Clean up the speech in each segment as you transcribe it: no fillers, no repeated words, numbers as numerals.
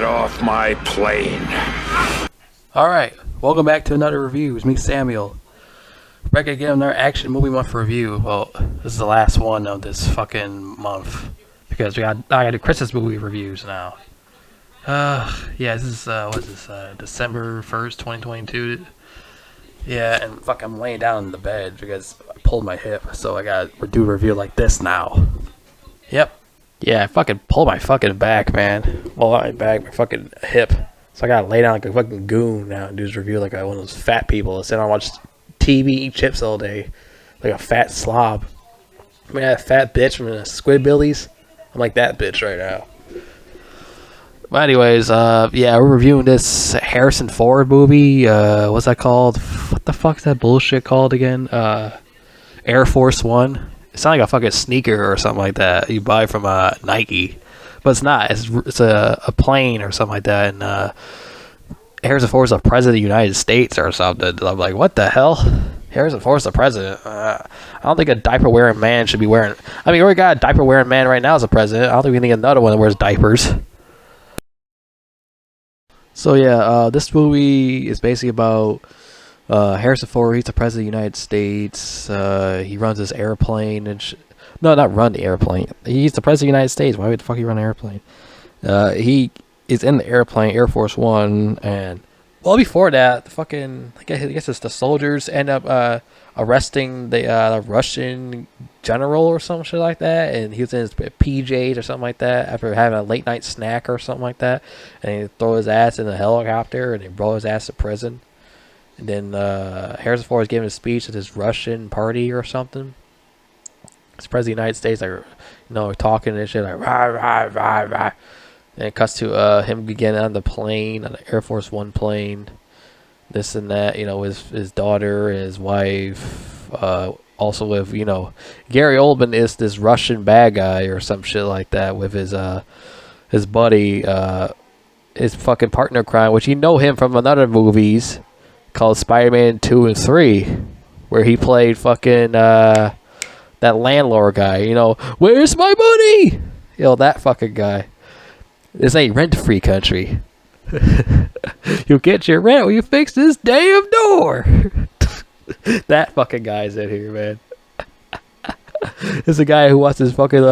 off my plane. Alright, welcome back to another review. It's me, Samuel. Back again, another action movie month review. Well, this is the last one of this fucking month. Because I got the Christmas movie reviews now. Yeah, this is, December 1st, 2022. Yeah, and fuck, I'm laying down in the bed because I pulled my hip, so I gotta do a review like this now. Yep. Yeah, I fucking pulled my fucking back, man. Well, not my back, my fucking hip. So I gotta lay down like a fucking goon now and do this review like one of those fat people that sit down and watch TV, eat chips all day. Like a fat slob. I mean, that fat bitch from the Squidbillies. I'm like that bitch right now. But anyways, yeah, we're reviewing this Harrison Ford movie. What's that called? What the fuck's that bullshit called again? Air Force One. It sounds like a fucking sneaker or something like that you buy from Nike. But it's not. It's a plane or something like that. And Harrison Ford's the president of the United States or something. I'm like, what the hell? Harrison Ford's the president. I don't think a diaper-wearing man should be wearing... I mean, we already got a diaper-wearing man right now as a president. I don't think we need another one that wears diapers. So yeah, this movie is basically about Harrison Ford. He's the president of the United States. He runs this airplane and no, not run the airplane. He's the president of the United States. Why would the fuck he run an airplane? He is in the airplane, Air Force One, and well, before that, the fucking I guess it's the soldiers end up arresting the Russian general or some shit like that, and he was in his PJs or something like that after having a late night snack or something like that, and he throw his ass in a helicopter and they brought his ass to prison. And then Harrison Ford was giving a speech at this Russian party or something. It's president of the United States, like, talking and shit, like, rah, rah, rah, rah. And it cuts to him getting on the plane, on the Air Force One plane, this and that, with his daughter, his wife, also with, Gary Oldman is this Russian bad guy or some shit like that with his buddy, his fucking partner in crime, which you know him from another movies called Spider-Man 2 and 3, where he played fucking, that landlord guy, where's my money? That fucking guy. This ain't rent-free country. You'll get your rent when you fix this damn door. That fucking guy's in here, man. This is a guy who wants his fucking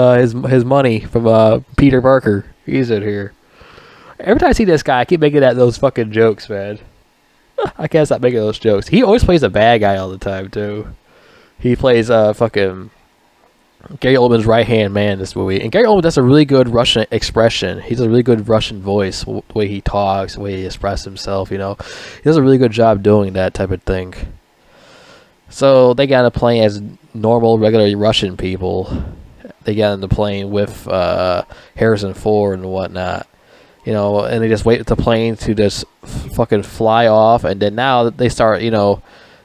his money from Peter Parker. He's in here. Every time I see this guy, I keep making those fucking jokes, man. I can't stop making those jokes. He always plays a bad guy all the time, too. He plays fucking Gary Oldman's right-hand man in this movie. And Gary Oldman does a really good Russian expression. He does a really good Russian voice, the way he talks, the way he expresses himself, He does a really good job doing that type of thing. So they got on the plane as normal, regular Russian people. They got on the plane with Harrison Ford and whatnot. And they just wait for the plane to just fucking fly off. And then now they start,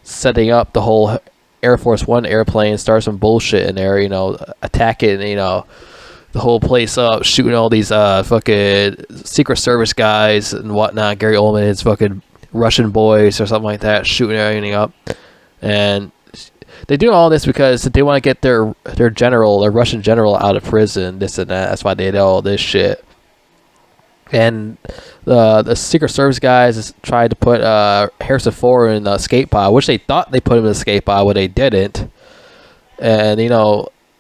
setting up the whole Air Force One airplane, start some bullshit in there, attacking, the whole place up, shooting all these fucking Secret Service guys and whatnot. Gary Oldman, his fucking Russian boys or something like that, shooting everything up. And they do all this because they want to get their Russian general out of prison, this and that. That's why they did all this shit. And the Secret Service guys tried to put Harrison Ford in the escape pod, which they thought they put him in the escape pod, but they didn't. And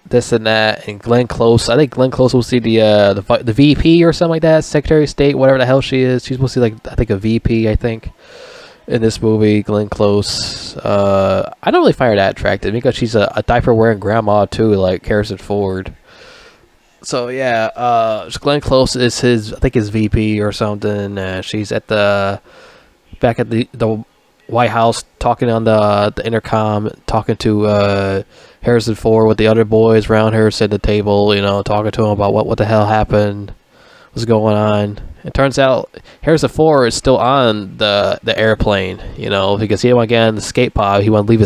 this and that. And Glenn Close, I think Glenn Close will see the VP or something like that, Secretary of State, whatever the hell she is. She's supposed to see I think a VP, I think, in this movie. Glenn Close. I don't really find her that attractive because she's a diaper wearing grandma too, like Harrison Ford. So yeah, Glenn Close is his VP or something. She's back at the White House talking on the intercom, talking to Harrison Ford with the other boys around her, sitting at the table, talking to him about what the hell happened, what's going on. It turns out Harrison Ford is still on the airplane, because he didn't want to get on the escape pod. He want to leave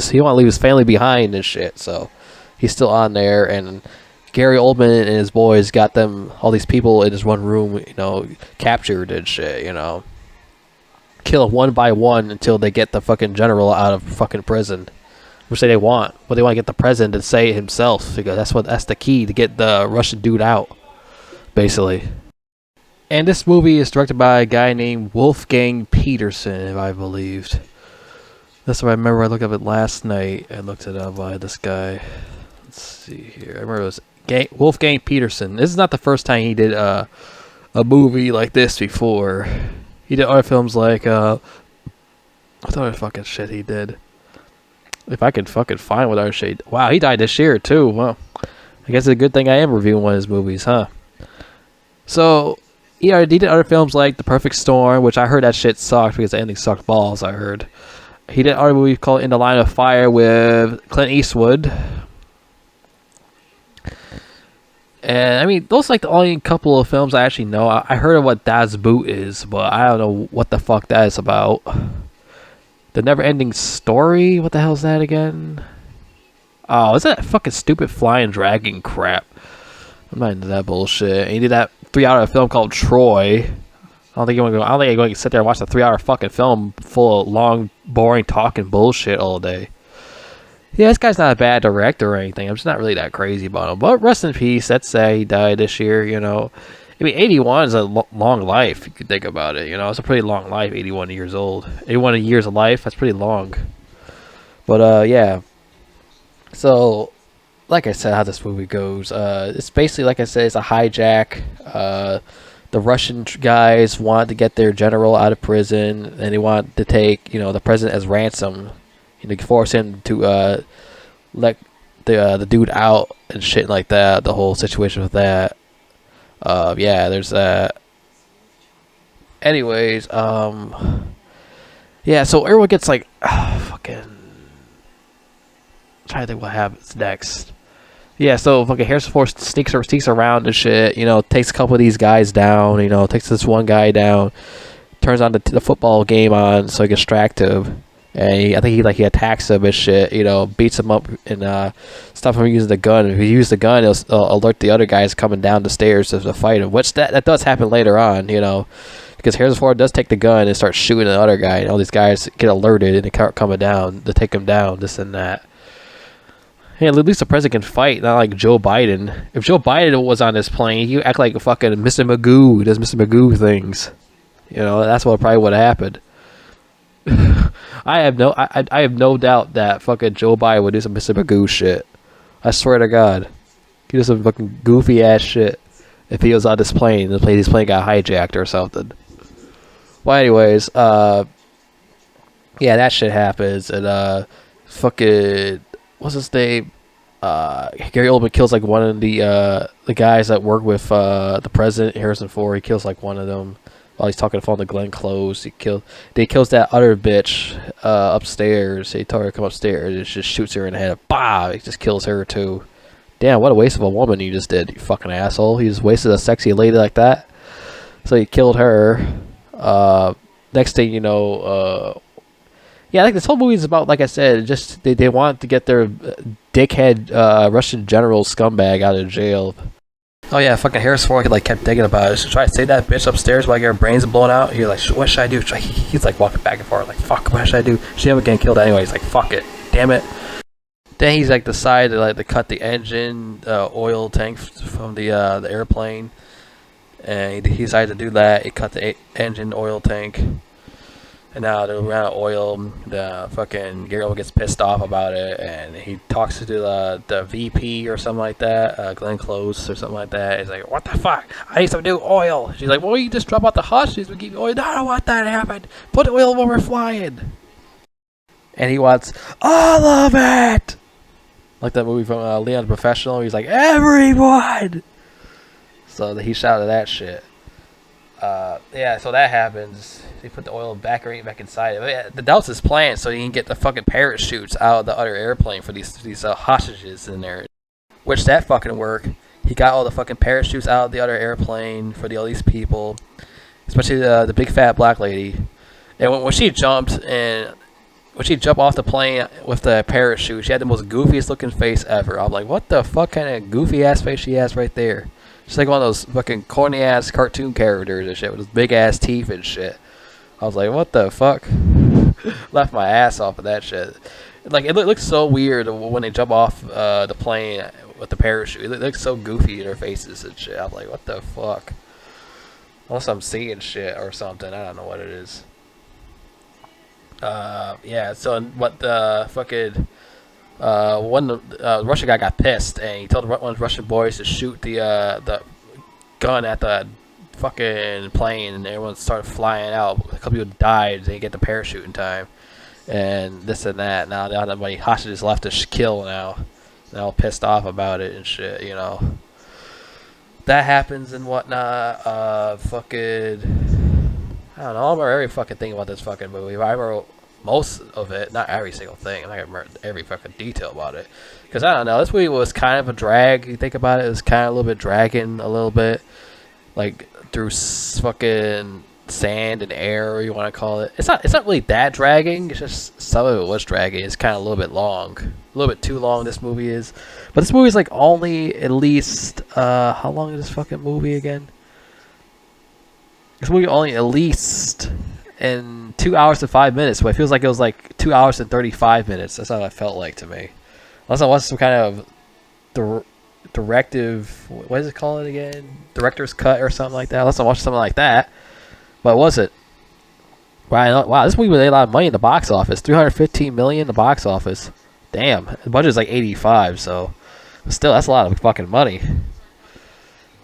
his family behind and shit. So he's still on there, and Gary Oldman and his boys got all these people in this one room, captured and shit, Kill one by one until they get the fucking general out of fucking prison. Which they want. But they want to get the president to say it himself, because that's the key to get the Russian dude out, basically. And this movie is directed by a guy named Wolfgang Peterson, if I believed. That's what I remember. I looked up it last night. I looked it up by this guy. Let's see here. I remember it was Wolfgang Peterson. This is not the first time he did a movie like this before. He did other films like what other fucking shit he did. If I could fucking find what other shit. Wow, he died this year too. Well, I guess it's a good thing I am reviewing one of his movies, huh? So, yeah, he did other films like The Perfect Storm, which I heard that shit sucked because the ending sucked balls, I heard. He did other movie called In the Line of Fire with Clint Eastwood. And, I mean, those are like the only couple of films I actually know. I heard of what Das Boot is, but I don't know what the fuck that is about. The Never Ending Story? What the hell is that again? Oh, is that fucking stupid flying dragon crap? I'm not into that bullshit. And he did that 3-hour film called Troy. I don't think you're going to sit there and watch a 3-hour fucking film full of long, boring talking bullshit all day. Yeah, this guy's not a bad director or anything. I'm just not really that crazy about him. But rest in peace. Let's say he died this year, you know. I mean, 81 is a long life, if you could think about it. You know, it's a pretty long life, 81 years old. 81 years of life, that's pretty long. But, yeah. So, like I said, how this movie goes. It's basically, like I said, it's a hijack. The Russian guys want to get their general out of prison, and they want to take, you know, the president as ransom. You know, force him to let the dude out and shit like that. The whole situation with that. Yeah, there's that. Anyways, yeah, so everyone gets like, fucking. I'm trying to think what happens next. Yeah, so fucking Harrison Ford sneaks around and shit. You know, takes a couple of these guys down. You know, takes this one guy down. Turns on the football game on so he can distract him. And I think he attacks him and shit, you know, beats him up and stop him using the gun. If he uses the gun, it'll alert the other guys coming down the stairs to fight him, which that does happen later on, you know, because Harrison Ford does take the gun and start shooting the other guy, and all these guys get alerted and they start coming down to take him down, this and that. Hey, at least the president can fight, not like Joe Biden. If Joe Biden was on this plane, he'd act like a fucking Mr. Magoo, who does Mr. Magoo things. You know, that's what probably would have happened. I have no doubt that fucking Joe Biden would do some Mr. Magoo shit. I swear to God, he do some fucking goofy ass shit if he was on this plane and his plane got hijacked or something. Well, anyways, yeah, that shit happens, and fucking what's his name? Gary Oldman kills like one of the guys that work with the president, Harrison Ford. He kills like one of them. While he's talking on the phone to Glenn Close, he kills that other bitch upstairs. He told her to come upstairs and just shoots her in the head. Bah! He just kills her too. Damn, what a waste of a woman you just did, you fucking asshole. You just wasted a sexy lady like that. So he killed her. Next thing you know, yeah, like this whole movie is about, like I said, just they want to get their dickhead Russian general scumbag out of jail. Oh yeah, fucking Harrison Ford like kept thinking about it. Should I say that bitch upstairs while your brains are blowing out? He's like, what should I do? He's like walking back and forth, like, fuck, what should I do? She never getting killed anyway. He's like, fuck it, damn it. Then he's like decided to cut the engine oil tank from the airplane, and he decided to do that. He cut the engine oil tank. And now they're running out of oil. The fucking Gary Oldman gets pissed off about it, and he talks to the VP or something like that, Glenn Close or something like that. He's like, "What the fuck? I need some new oil." She's like, "Well, you just drop out the hostage and keep oil." No, I don't want that to happen. Put the oil when we're flying. And he wants all of it, like that movie from Leon the Professional. He's like, "Everyone." So he shouted that shit. Yeah, so that happens. They put the oil back inside. Yeah, that was his plan, so he can get the fucking parachutes out of the other airplane for these hostages in there. Which that fucking worked. He got all the fucking parachutes out of the other airplane for all these people, especially the big fat black lady. And when she jumped off the plane with the parachute, she had the most goofiest looking face ever. I'm like, what the fuck kind of goofy ass face she has right there? She's like one of those fucking corny ass cartoon characters and shit with those big ass teeth and shit. I was like, what the fuck? Left my ass off of that shit. Like, it looks so weird when they jump off the plane with the parachute. It looks so goofy in their faces and shit. I'm like, what the fuck? Unless I'm seeing shit or something. I don't know what it is. Yeah. So what the fucking one Russian guy got pissed and he told one of the Russian boys to shoot the gun at the fucking plane, and everyone started flying out. A couple people died. They didn't get the parachute in time, and this and that. Now nobody hostages left to kill now. They're all pissed off about it and shit. You know. That happens and whatnot. Fucking. I don't know. I remember every fucking thing about this fucking movie. I wrote most of it, not every single thing. I'm not gonna remember every fucking detail about it, because I don't know. This movie was kind of a drag. You think about it, it was kind of a little bit dragging a little bit, like through fucking sand and air, or you want to call it. It's not really that dragging. It's just some of it was dragging. It's kind of a little bit long, a little bit too long. This movie is, but this movie is like only at least how long is this fucking movie again? This movie only at least in 2 hours and 5 minutes, but it feels like it was like 2 hours and 35 minutes. That's how it felt like to me. Unless I watched some kind of directive, what is it called again? Director's cut or something like that. Unless I watched something like that, but was it? Wow, this movie made a lot of money in the box office. 315 million in the box office. Damn, the budget's like 85, so still that's a lot of fucking money.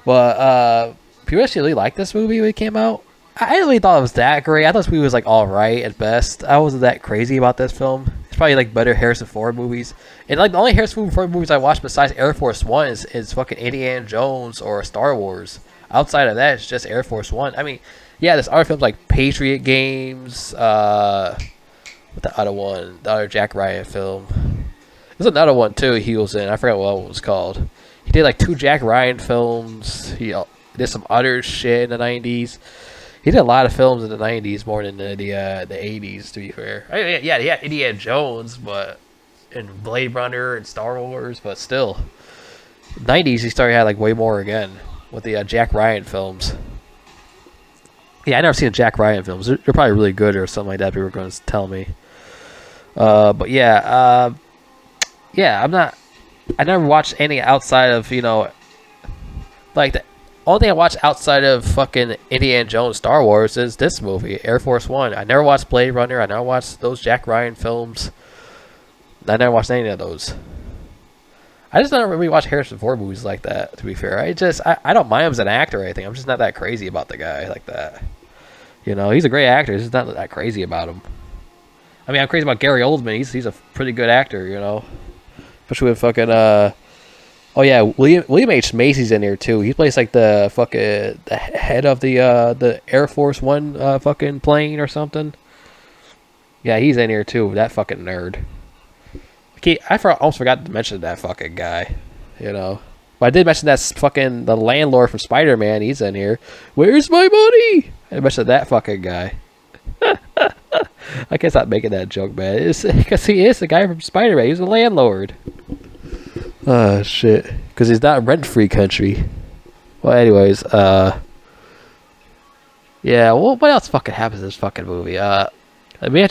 But people actually really liked this movie when it came out. I didn't really thought it was that great. I thought this movie was like alright at best. I wasn't that crazy about this film. It's probably like better Harrison Ford movies. And like the only Harrison Ford movies I watched besides Air Force One is fucking Indiana Jones or Star Wars. Outside of that, it's just Air Force One. I mean, yeah, there's other films like Patriot Games. What the other one? The other Jack Ryan film. There's another one too he was in. I forgot what it was called. He did like 2 Jack Ryan films. He did some other shit in the 90s. He did a lot of films in the 90s more than the 80s, to be fair. I mean, yeah, he had Indiana Jones, but and Blade Runner and Star Wars, but still. 90s, he started had like way more again with the Jack Ryan films. Yeah, I never seen the Jack Ryan films. They're probably really good or something like that. People were going to tell me. But yeah, I never watched any outside of, you know, like the only thing I watched outside of fucking Indiana Jones Star Wars is this movie, Air Force One. I never watched Blade Runner. I never watched those Jack Ryan films. I never watched any of those. I just don't really watch Harrison Ford movies like that, to be fair. I don't mind him as an actor or anything. I'm just not that crazy about the guy like that. You know, he's a great actor. Just not that crazy about him. I mean, I'm crazy about Gary Oldman. He's a pretty good actor, you know. Especially with fucking oh yeah, William H. Macy's in here too. He plays like the fucking the head of the Air Force One fucking plane or something. Yeah, he's in here too. That fucking nerd. Okay, almost forgot to mention that fucking guy. You know, but I did mention that fucking the landlord from Spider-Man. He's in here. Where's my money? I mentioned that fucking guy. I can't stop making that joke, man. It's because he is the guy from Spider-Man. He's the landlord. Oh, shit. Because he's not rent-free country. Well, anyways, yeah, well, what else fucking happens in this fucking movie? We have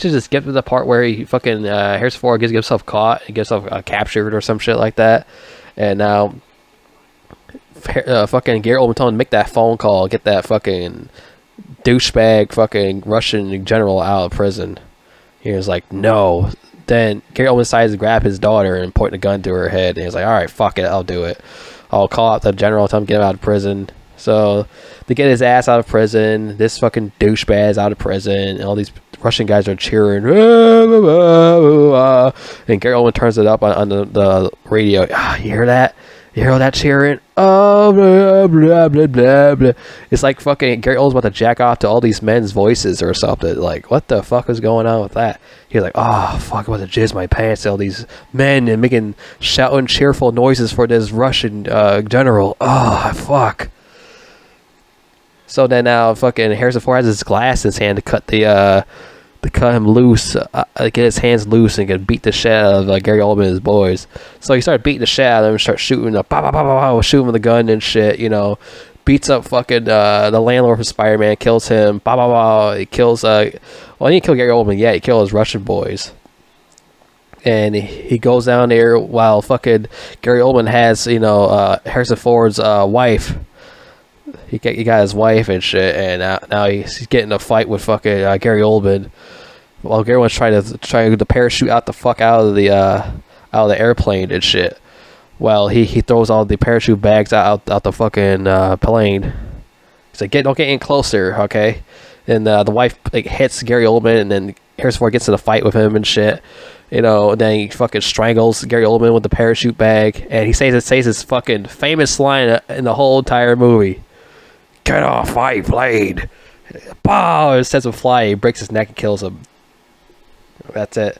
to just get to the part where he fucking, Harrison Ford gets himself caught and gets himself captured or some shit like that. And now, fucking Gary Oldman told him to make that phone call, get that fucking douchebag fucking Russian general out of prison. He was like, no. Then Gary Oldman decides to grab his daughter and point a gun to her head. And he's like, all right, fuck it, I'll do it. I'll call out the general, tell him to get him out of prison. So they get his ass out of prison. This fucking douchebag's out of prison. And all these Russian guys are cheering. And Gary Oldman turns it up on the radio. Ah, you hear that? You hear all that cheering? Oh, blah, blah, blah, blah, blah. It's like fucking Gary Oldman's about to jack off to all these men's voices or something. Like, what the fuck is going on with that? He's like, oh, fuck, I'm about to jizz my pants to all these men and making shouting cheerful noises for this Russian general. Oh, fuck. So then now fucking Harrison Ford has his glass in his hand to cut cut him loose, get his hands loose and get beat the shit out of Gary Oldman and his boys. So he started beating the shit out of him and start shooting shoot him with a gun and shit, you know. Beats up fucking the landlord from Spider-Man, kills him, he kills well, he didn't kill Gary Oldman yet, he killed his Russian boys. And he goes down there while fucking Gary Oldman has, you know, Harrison Ford's wife he got his wife and shit, and now he's getting a fight with fucking Gary Oldman. While Gary was trying to parachute out the fuck out of the airplane and shit. Well, he throws all the parachute bags out the fucking plane. He's like, don't get in closer, okay? And the wife like hits Gary Oldman, and then Harrison Ford gets in a fight with him and shit. You know, and then he fucking strangles Gary Oldman with the parachute bag, and he says his fucking famous line in the whole entire movie: "Get off my plane!" Pow! It sends him flying, he breaks his neck and kills him. That's it.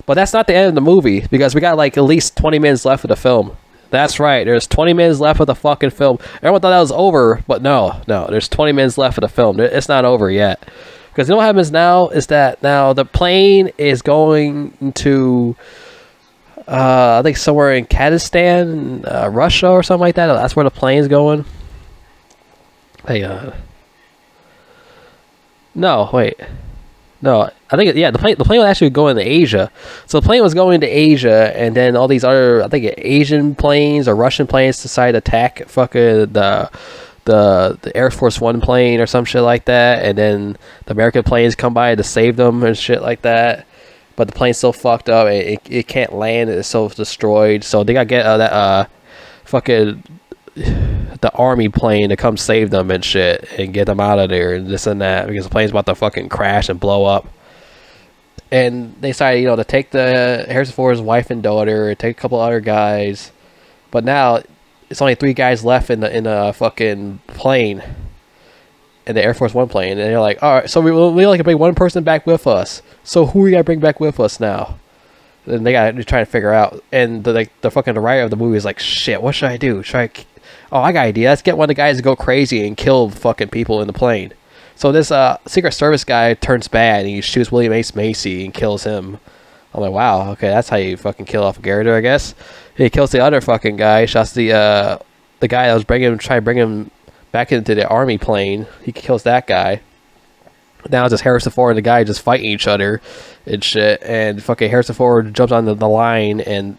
But that's not the end of the movie, because we got like at least 20 minutes left of the film. That's right, there's 20 minutes left of the fucking film. Everyone thought that was over, but no, there's 20 minutes left of the film. It's not over yet. Because you know what happens now is that now the plane is going to, I think somewhere in Kazakhstan, Russia or something like that. That's where the plane's going. Hang on. No, wait. No, I think the plane was actually going to Asia. So the plane was going to Asia, and then all these other, I think, Asian planes or Russian planes decided to attack fucking the Air Force One plane or some shit like that, and then the American planes come by to save them and shit like that. But the plane's still fucked up. It can't land. It's so destroyed. So they gotta get that fucking the army plane to come save them and shit and get them out of there and this and that, because the plane's about to fucking crash and blow up. And they decided, to take the Harrison Ford's wife and daughter, take a couple other guys, but now it's only 3 guys left in the fucking plane, in the Air Force One plane, and they're like, all right, so we only can bring one person back with us. So who we gotta bring back with us now? And they're trying to figure out, and the fucking writer of the movie is like, shit, what should I do? Oh, I got an idea. Let's get one of the guys to go crazy and kill fucking people in the plane. So this Secret Service guy turns bad, and he shoots William H. Macy and kills him. I'm like, wow, okay, that's how you fucking kill off a character, I guess. And he kills the other fucking guy, shots the guy that was trying to bring him back into the army plane. He kills that guy. Now it's just Harrison Ford and the guy just fighting each other and shit, and fucking Harrison Ford jumps on the line, and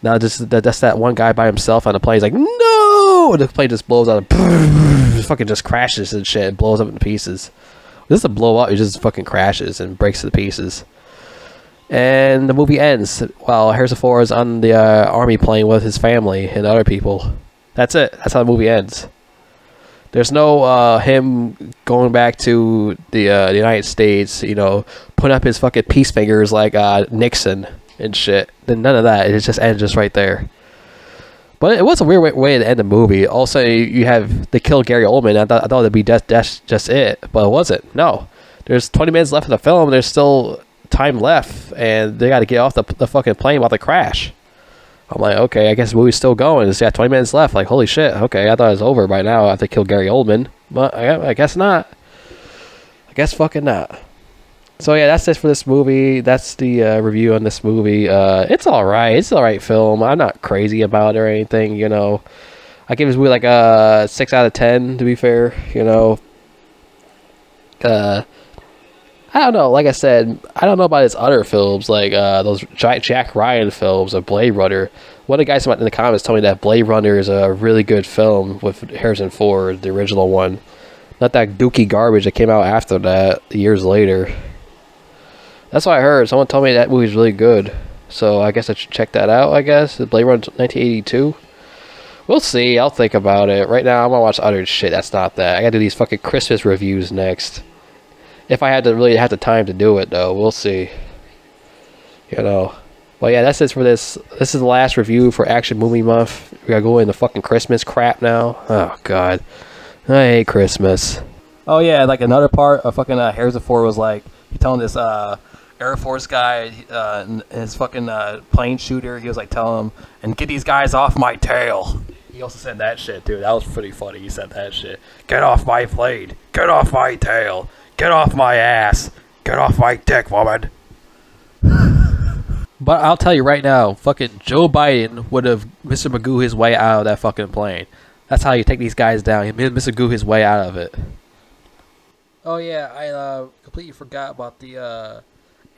now just that's that one guy by himself on the plane. He's like, no! And the plane just blows out, fucking just crashes and shit, and blows up into pieces. This is a blow up, it just fucking crashes and breaks to pieces. And the movie ends while Harrison Ford is on the army plane with his family and other people. That's it. That's how the movie ends. There's no him going back to the United States, putting up his fucking peace fingers like Nixon and shit. Then none of that. It just ends just right there. But it was a weird way to end the movie. Also, you have they kill Gary Oldman. I thought it'd be that's just it, but it wasn't. No, there's 20 minutes left of the film. There's still time left, and they got to get off the fucking plane while they crash. I'm like, okay, I guess the movie's still going. It's got 20 minutes left. Like, holy shit. Okay, I thought it was over by now after they killed Gary Oldman, but I guess not. I guess fucking not. So yeah, that's it for this movie. That's the review on this movie. It's alright. It's an alright film. I'm not crazy about it or anything, I give this movie like a 6 out of 10, to be fair, I don't know. Like I said, I don't know about his other films, like those Jack Ryan films of Blade Runner. One of the guys in the comments told me that Blade Runner is a really good film with Harrison Ford, the original one. Not that dookie garbage that came out after that, years later. That's what I heard. Someone told me that movie's really good. So I guess I should check that out, I guess. The Blade Runner 1982. We'll see. I'll think about it. Right now, I'm going to watch other shit that's not that. I got to do these fucking Christmas reviews next. If I had to really have the time to do it, though. We'll see. But yeah, that's it for this. This is the last review for Action Movie Month. We got to go into fucking Christmas crap now. Oh, God. I hate Christmas. Oh, yeah, like another part of fucking Harrison Ford was like, he telling this Air Force guy, his fucking plane shooter, he was like telling him, and get these guys off my tail. He also said that shit, too. That was pretty funny. He said that shit. Get off my plane. Get off my tail. Get off my ass. Get off my dick, woman. But I'll tell you right now, fucking Joe Biden would have Mr. Magoo his way out of that fucking plane. That's how you take these guys down. Mr. Magoo his way out of it. Oh yeah, I completely forgot about the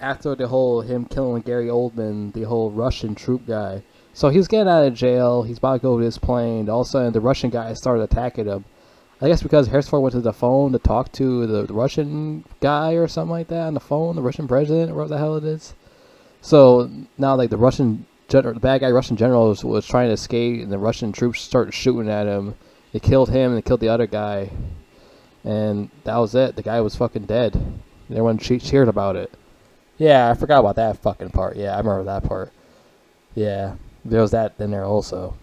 after the whole him killing Gary Oldman, the whole Russian troop guy. So he was getting out of jail. He's about to go to his plane. All of a sudden, the Russian guy started attacking him. I guess because Harrison Ford went to the phone to talk to the Russian guy or something like that on the phone, the Russian president, or what the hell it is. So now, like the the bad guy Russian general was trying to escape, and the Russian troops started shooting at him. They killed him and they killed the other guy, and that was it. The guy was fucking dead. Everyone cheered about it. Yeah, I forgot about that fucking part. Yeah, I remember that part. Yeah, there was that in there also.